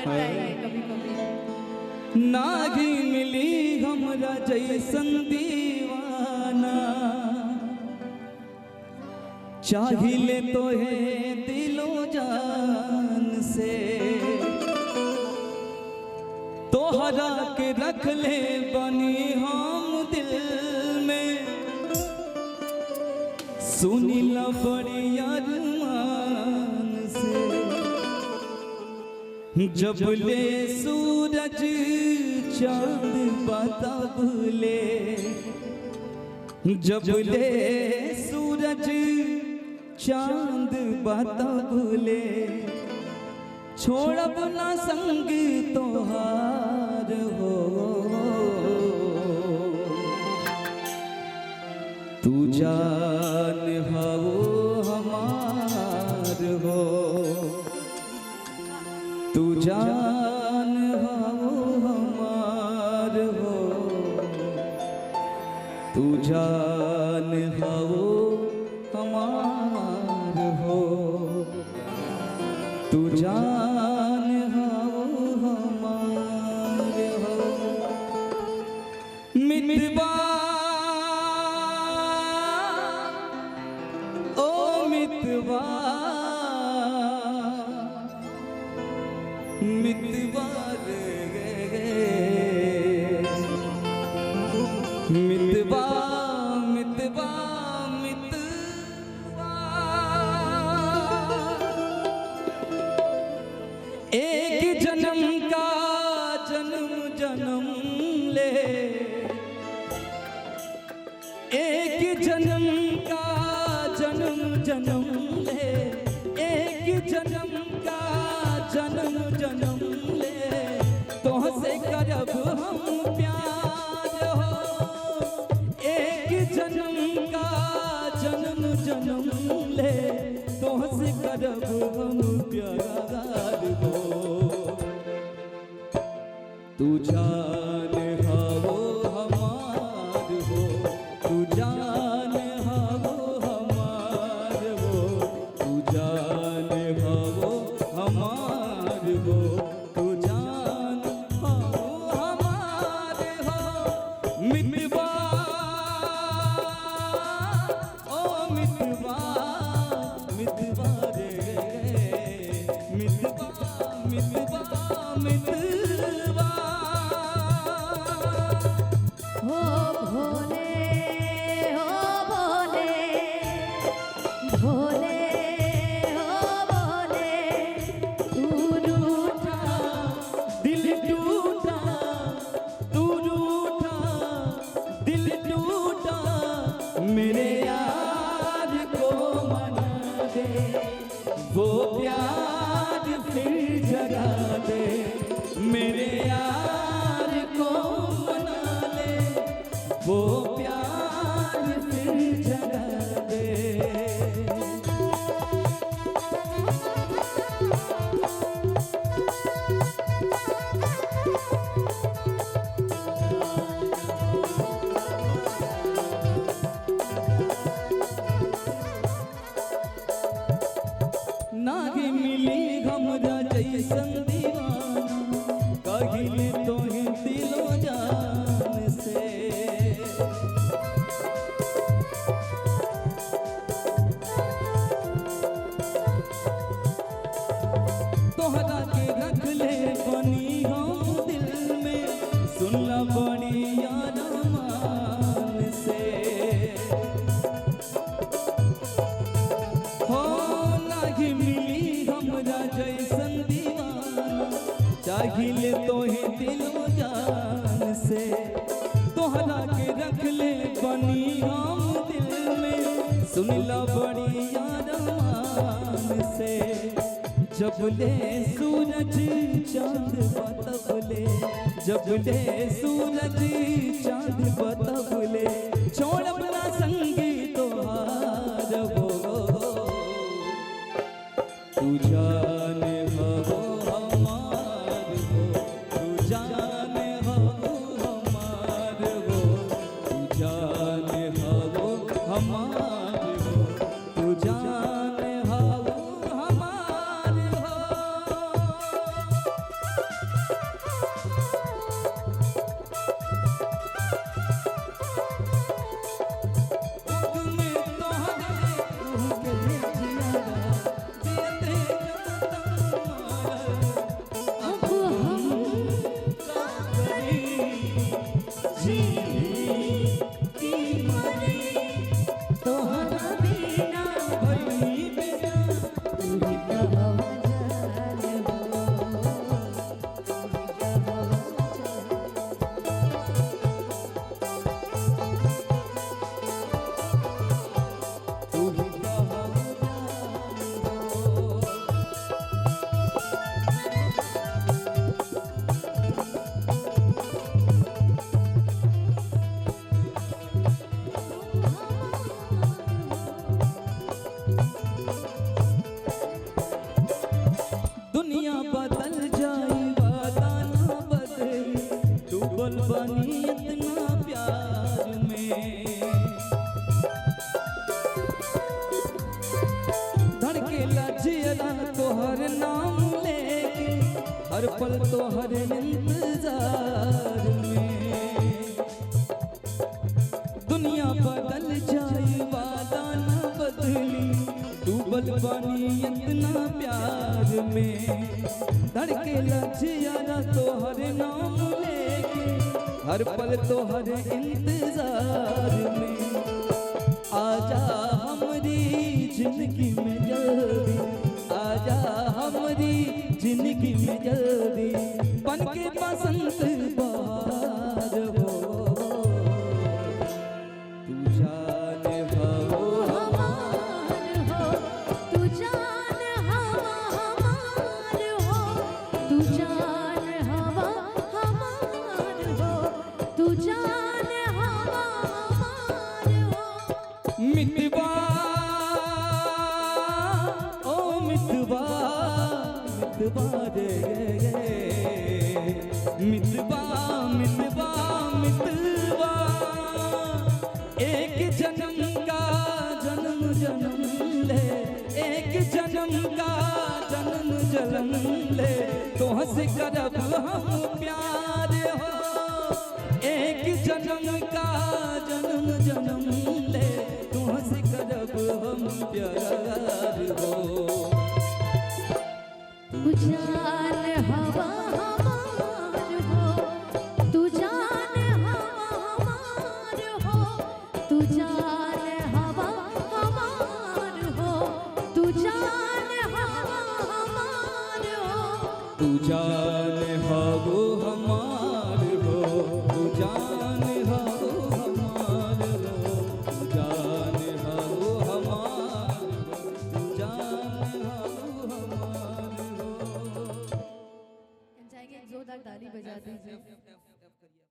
जाए कभी कभी। नागी मिली हमरा जैसन दीवाना, चाहिए तो है दिलो जान से, तोहरा के रख ले बनी हम दिल में, सुनी ला बड़ी अरमान से। जब ले सूरज चांद बताबले, जब ले सूरज चांद बताबले, छोड़ब ना संग तोहार हो। तू जान हो हमार हो, तू जान हो हमार हो, तू जान हो हमार हो, तू जान हो हमार हो। मितवा ओ मितवा, मितवा रे मितवा, मितवा मितवा, एक जन्म का जन्म जन्म ले, एक जन्म का जन्म जन्म ले, एक जन्म का जन्म जन्म ले, तोहसे करब हम प्यार हो। एक जन्म का जन्म जन्म ले, तोहसे करब हम प्यार हो। तू जान हो हमार हो, तू जान हो हमार हो, तू जान हो हमार हो, तू जान हो हमार हो। मितवा ओ मितवा, मितवा रे मितवा, मितवा मितवा। हो भोले भोले हो भोले, तू रूठा दिल टूटा, तू रूठा दिल टूटा, मेरे यार को मना दे, वो प्यार फिर जगा दे, मेरे यार को मना ले, वो प्यार फिर जगा दे। नागी मिली हमरा जैसन दीवाना, कहिल तोहे दिलो जान से, तोहरा के रख ले बनी हम दिल में, सुनला बड़ी अरमान से। हो नागी मिली हमरा जैसन दीवाना, चाहिए तोहे दिलो जान से, तोहरा के रख ले बनी हम दिल में, सुनला बड़ी अरमान से। जब ले सूरज चांद बताबले, जब ले सूरज चांद बताबले, छोड़ब ना संगी तोहार हो। तू जान हो हमार हो, तू जान हो हमार हो, तू जान हो हमार हो, तू जान हो हमार हो। हर पल तो हर इंतजार में। दुनिया बदल जाए वादा न बदली, डूबल बानी इतना प्यार में। धड़के लजियारा तो हर नाम लेके, हर पल तो हर इंतजार में। आजा हमारी जिंदगी में जल्दी, आजा हमारी जिंदगी में जल्दी, बन के बसंत बहार हो। तू जान हो हमार हो, तू जान हवा हमार हो, तू जान हवा हमार हो, तू जान हवा हमार हो। मितवा ओ मितवा, मितवा रे मितवा मितवा मितवा। एक जन्म का जन्म जन्म ले, एक जन्म का जन्म जन्म ले, तो हंस करब हम प्यार हो। एक जन्म का जन्म जन्म ले, तो हंस करब हम प्यार हो। तू जान हवा हमार हो, तू जान हवा हमार हो, तू जान हवा हमार हो, तू जान हवा हमार हो। तू जान हो हमार हो, तू जान हो हमार हो, तू जान हो हमार हो, तू जान हो हमार हो। जाएंगे, जोरदार ताली बजा दीजिए।